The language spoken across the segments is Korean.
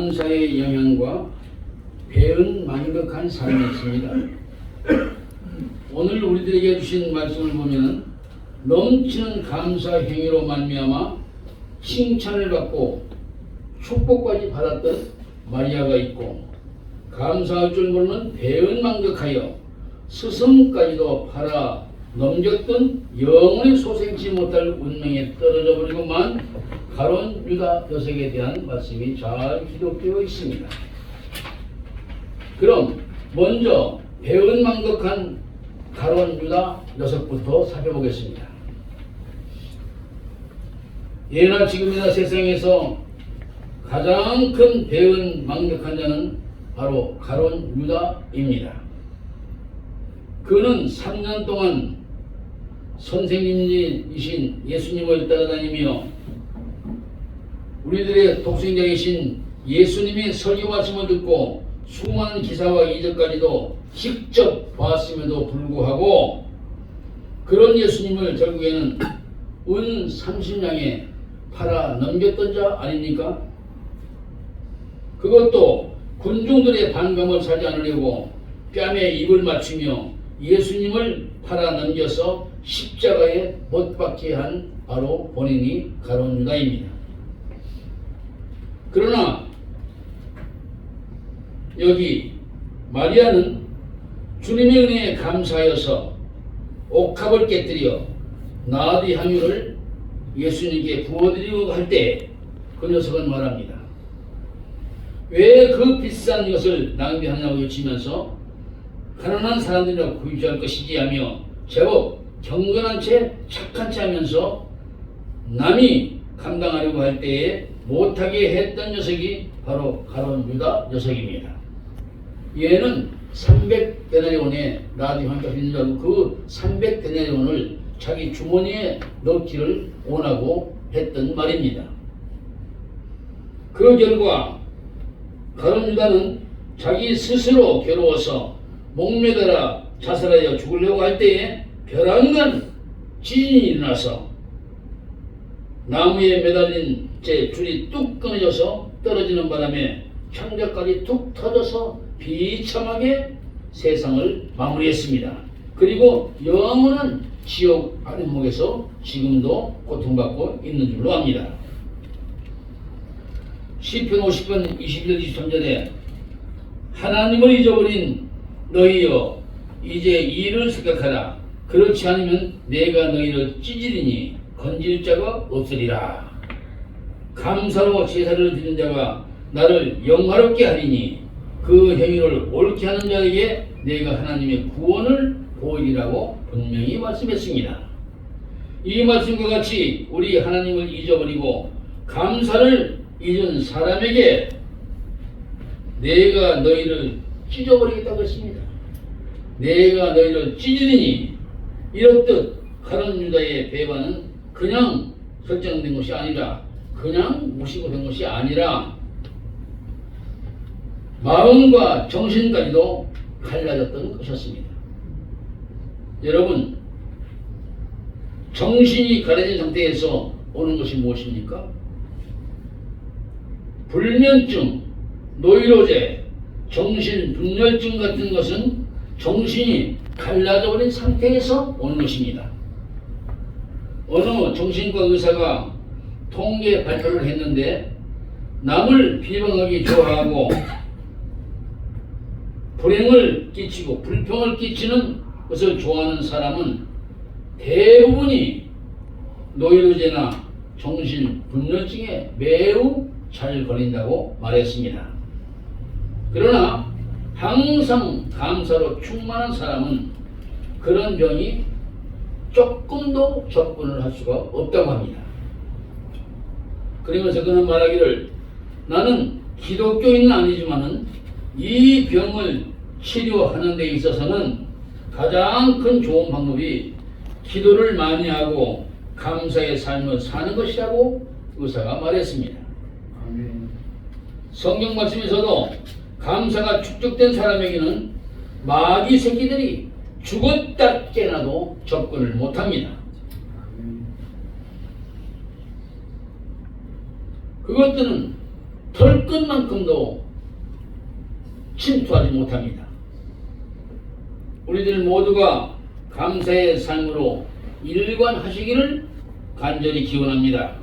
감사의 영향과 배은 만족한 삶이 있습니다. 오늘 우리들에게 주신 말씀을 보면 넘치는 감사 행위로 말미암아 칭찬을 받고 축복까지 받았던 마리아가 있고, 감사할 줄 모르는 배은 만족하여 스승까지도 팔아 넘겼던 영원히 소생치 못할 운명에 떨어져 버리고만 가론 유다 녀석에 대한 말씀이 잘 기록되어 있습니다. 그럼 먼저 배은 만족한 가론 유다 녀석부터 살펴보겠습니다. 예나 지금이나 세상에서 가장 큰 배은 만족한 자는 바로 가론 유다입니다. 그는 3년 동안 선생님이신 예수님을 따라다니며 우리들의 독생자이신 예수님의 설교 말씀을 듣고 수많은 기사와 이적까지도 직접 봤음에도 불구하고 그런 예수님을 결국에는 은 30냥에 팔아 넘겼던 자 아닙니까? 그것도 군중들의 반감을 사지 않으려고 뺨에 입을 맞추며 예수님을 팔아 넘겨서 십자가에 못 박게 한 바로 본인이 가론 유다입니다. 그러나 여기 마리아는 주님의 은혜에 감사하여서 옥합을 깨뜨려 나드 향유를 예수님께 부어드리려고 할 때 그 녀석은 말합니다. 왜 그 비싼 것을 낭비하냐고 외치면서 가난한 사람들이라 구입할 것이지 하며 제법 경건한 채 착한 채 하면서 남이 감당하려고 할 때에 못하게 했던 녀석이 바로 가론 유다 녀석입니다. 얘는 300데나리온의 나드 향유가 있는 줄 알고 그 300데나리온을 자기 주머니에 넣기를 원하고 했던 말입니다. 그 결과 가론 유다는 자기 스스로 괴로워서 목매달아 자살하여 죽으려고 할 때에 벼랑간 지진이 일어나서 나무에 매달린 채 줄이 뚝 끊어져서 떨어지는 바람에 창자까지 툭 터져서 비참하게 세상을 마무리했습니다. 그리고 영원한 지옥 아랫목에서 지금도 고통받고 있는 줄로 압니다. 시편 50편 21절 23절에 하나님을 잊어버린 너희여 이제 이를 생각하라. 그렇지 않으면 내가 너희를 찢으리니 건질 자가 없으리라. 감사로 제사를 드리는 자가 나를 영화롭게 하리니 그 행위를 옳게 하는 자에게 내가 하나님의 구원을 보이리라고 분명히 말씀했습니다. 이 말씀과 같이 우리 하나님을 잊어버리고 감사를 잊은 사람에게 내가 너희를 찢어버리겠다고 했습니다. 내가 너희를 찢으리니 이렇듯 가론 유다의 배반은 그냥 설정된 것이 아니라 그냥 무시고 된 것이 아니라 마음과 정신까지도 갈라졌던 것이었습니다. 여러분, 정신이 갈라진 상태에서 오는 것이 무엇입니까? 불면증, 노이로제, 정신분열증 같은 것은 정신이 갈라져 버린 상태에서 오는 것입니다. 어느 정신과 의사가 통계 발표를 했는데 남을 비방하기 좋아하고 불행을 끼치고 불평을 끼치는 것을 좋아하는 사람은 대부분이 노이로제나 정신분열증에 매우 잘 걸린다고 말했습니다. 그러나 항상 감사로 충만한 사람은 그런 병이 조금도 접근을 할 수가 없다고 합니다. 그러면서 그는 말하기를 나는 기독교인은 아니지만은 이 병을 치료하는 데 있어서는 가장 큰 좋은 방법이 기도를 많이 하고 감사의 삶을 사는 것이라고 의사가 말했습니다. 성경 말씀에서도 감사가 축적된 사람에게는 마귀 새끼들이 죽었다 깨나도 접근을 못합니다. 그것들은 털끝만큼도 침투하지 못합니다. 우리들 모두가 감사의 삶으로 일관하시기를 간절히 기원합니다.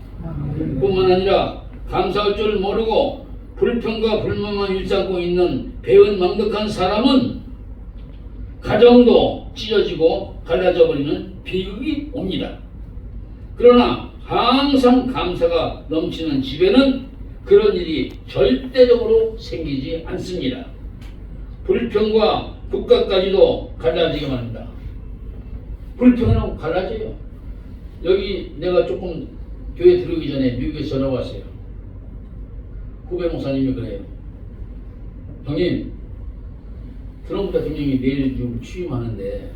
뿐만 아니라 감사할 줄 모르고 불평과 불만만 일삼고 있는 배은망덕한 사람은 가정도 찢어지고 갈라져 버리는 비극이 옵니다. 그러나 항상 감사가 넘치는 집에는 그런 일이 절대적으로 생기지 않습니다. 불평과 국가까지도 갈라지게 합니다. 불평하고 갈라져요. 여기 내가 조금 교회 들어오기 전에 미국에서 전화 왔어요. 후배 목사님이 그래요. 형님, 트럼프 대통령이 내일 지금 취임하는데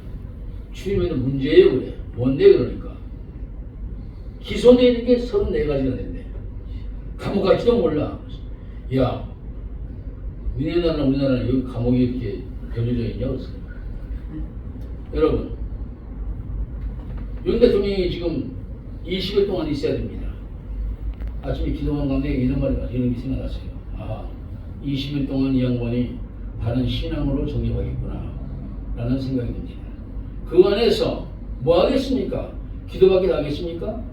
취임에는 문제예요 그래. 뭔데 그러니까. 기소되는 게 34가지가 된대. 감옥 갈지도 몰라. 야, 우리나라는 여기 감옥이 이렇게 겨져져 있냐 그랬어. 여러분, 윤 대통령이 지금 20일 동안 있어야 됩니다. 아침에 기도하는 가운데 이런 게 생각났어요. 아, 20일 동안 이 양반이 다른 신앙으로 정립하겠구나 라는 생각이 듭니다. 그 안에서 뭐 하겠습니까? 기도밖에 하겠습니까?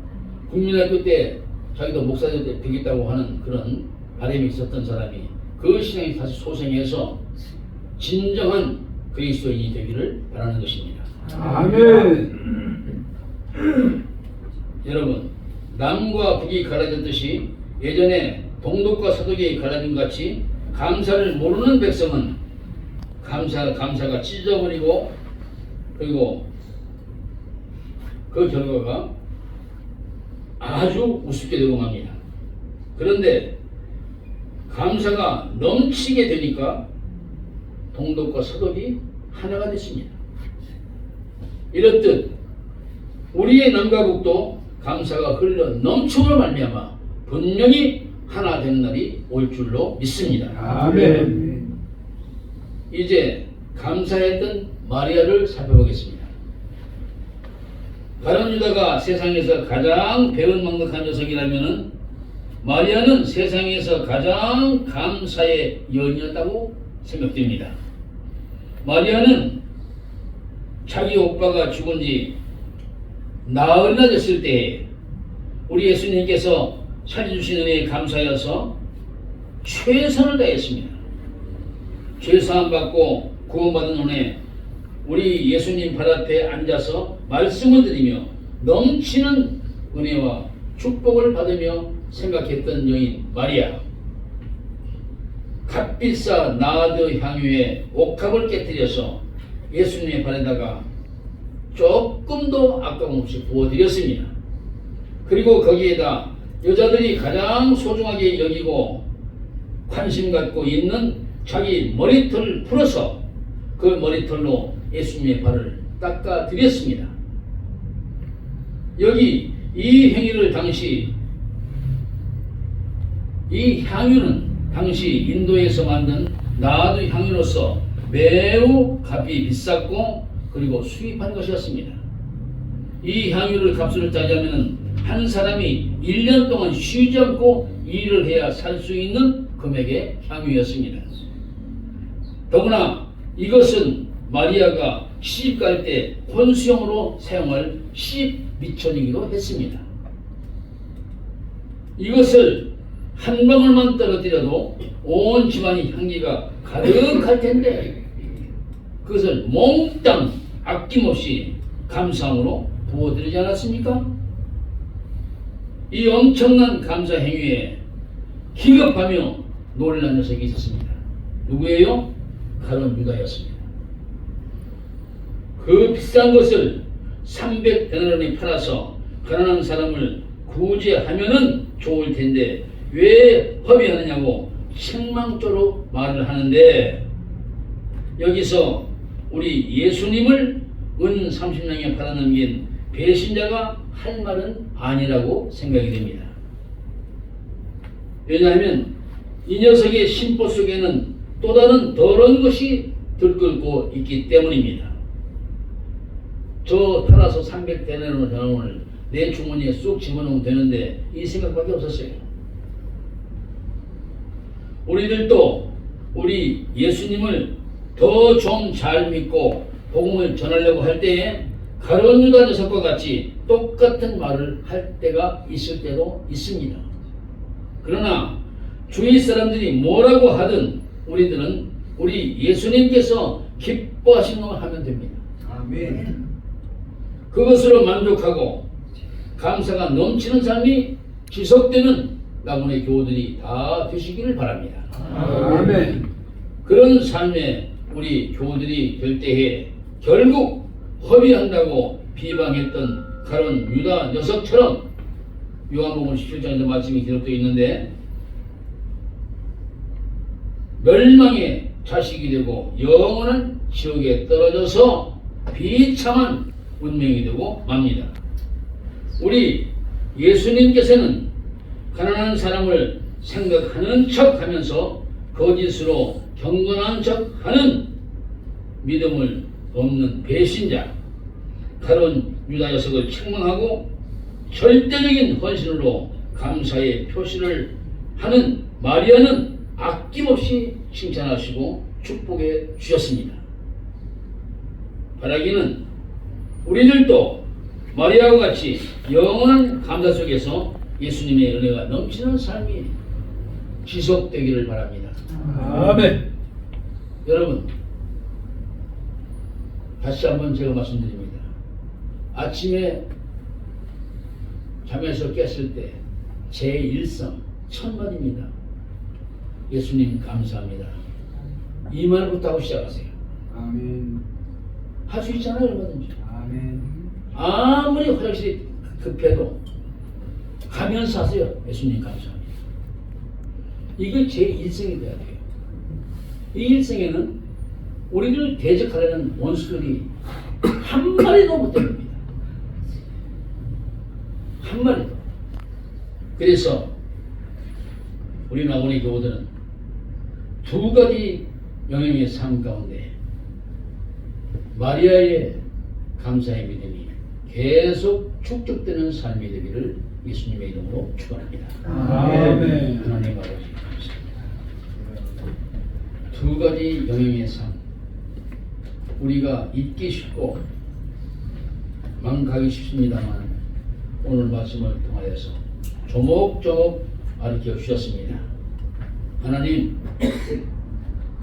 국민학교 때 자기도 목사 되겠다고 하는 그런 바람이 있었던 사람이 그 신앙이 다시 소생해서 진정한 그리스도인이 되기를 바라는 것입니다. 아멘. 여러분, 남과 북이 갈라졌듯이 예전에 동독과 서독이 갈라진 것 같이 감사를 모르는 백성은 감사가 찢어버리고 그리고 그 결과가 아주 우습게 되고 맙니다. 그런데 감사가 넘치게 되니까 동독과 서독이 하나가 됐습니다. 이렇듯 우리의 남과 북도 감사가 흘러 넘쳐으로 말미암아 분명히 하나 되는 날이 올 줄로 믿습니다. 아멘. 이제 감사했던 마리아를 살펴보겠습니다. 다른 유다가 세상에서 가장 배은망덕한 녀석이라면 마리아는 세상에서 가장 감사의 여인이었다고 생각됩니다. 마리아는 자기 오빠가 죽은 지 나흘이나 됐을 때 우리 예수님께서 살려주신 은혜에 감사하여서 최선을 다했습니다. 죄사함 받고 구원받은 은혜 우리 예수님 발 앞에 앉아서 말씀을 드리며 넘치는 은혜와 축복을 받으며 생각했던 여인 마리아. 값비싸 나드 향유에 옥합을 깨뜨려서 예수님의 발에다가 조금도 아까움없이 부어드렸습니다. 그리고 거기에다 여자들이 가장 소중하게 여기고 관심 갖고 있는 자기 머리털을 풀어서 그 머리털로 예수님의 발을 닦아드렸습니다. 여기 이 행위를 이 향유는 당시 인도에서 만든 나드 향유로서 매우 값이 비쌌고 그리고 수입한 것이었습니다. 이 향유를 값을 따지면 한 사람이 1년 동안 쉬지 않고 일을 해야 살 수 있는 금액의 향유였습니다. 더구나 이것은 마리아가 시집갈 때 혼수용으로 사용할 시집미천이기도 했습니다. 이것을 한 방울만 떨어뜨려도 온 집안이 향기가 가득할 텐데 그것을 몽땅 아낌없이 감사함으로 부어드리지 않았습니까? 이 엄청난 감사 행위에 기겁하며 놀란 녀석이 있었습니다. 누구예요? 가룟 유다였습니다. 그 비싼 것을 300데나리온에 팔아서 가난한 사람을 구제하면은 좋을 텐데 왜 허비하느냐고 책망조로 말을 하는데 여기서 우리 예수님을 은 30냥에 팔아넘긴 배신자가 할 말은 아니라고 생각이 됩니다. 왜냐하면 이 녀석의 심보 속에는 또 다른 더러운 것이 들끓고 있기 때문입니다. 저 팔아서 300데나리온을 내 주머니에 쑥 집어넣으면 되는데 이 생각밖에 없었어요. 우리들도 우리 예수님을 더 좀 잘 믿고 복음을 전하려고 할 때에 가룟 유다 녀석과 같이 똑같은 말을 할 때가 있을 때도 있습니다. 그러나 주위 사람들이 뭐라고 하든 우리들은 우리 예수님께서 기뻐하시는 걸 하면 됩니다. 아멘. 그것으로 만족하고 감사가 넘치는 삶이 지속되는 나무의 교우들이 다 되시기를 바랍니다. 아멘. 그런 삶에 우리 교우들이 될 때에 결국 허비한다고 비방했던 가룟 유다 녀석처럼 요한복음 17장에서 말씀이 기록되어 있는데 멸망의 자식이 되고 영원한 지옥에 떨어져서 비참한 운명이 되고 맙니다. 우리 예수님께서는 가난한 사람을 생각하는 척 하면서 거짓으로 경건한 척 하는 믿음을 없는 배신자 가룟 유다 녀석을 책망하고 절대적인 헌신으로 감사의 표시를 하는 마리아는 아낌없이 칭찬하시고 축복해 주셨습니다. 바라기는 우리들도 마리아와 같이 영원한 감사 속에서 예수님의 은혜가 넘치는 삶이 지속되기를 바랍니다. 아멘. 여러분, 다시 한번 제가 말씀드립니다. 아침에 잠에서 깼을 때 제 일성 첫 마디입니다. 예수님 감사합니다. 이 말부터 하고 시작하세요. 아멘. 할 수 있잖아요, 얼마든지. 아멘. 아무리 화장실이 급해도 가면서 하세요. 예수님 감사합니다. 이게 제 일생이 돼야 돼요. 이 일생에는 우리를 대적하려는 원수들이 한 마리도 못 됩니다. 한 마리도. 그래서 우리 나오니 교우들은 두 가지 영향의 삶 가운데 마리아의 감사의 믿음이 계속 축적되는 삶이 되기를 예수님의 이름으로 축원합니다. 아멘. 하나님 아버지 감사합니다. 두 가지 영향의 삶, 우리가 잊기 쉽고 망가기 쉽습니다만 오늘 말씀을 통하여서 조목조목 가르쳐 주셨습니다. 하나님,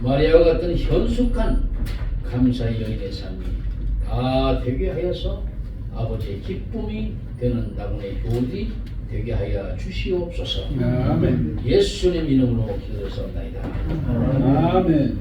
마리아와 같은 현숙한 감사의 여인의 삶이 다 되게 하여서 아버지의 기쁨이 되는 나무의 교우들이 되게 하여 주시옵소서. 아멘. 예수님 이름으로 기도드렸사옵나이다. 아멘.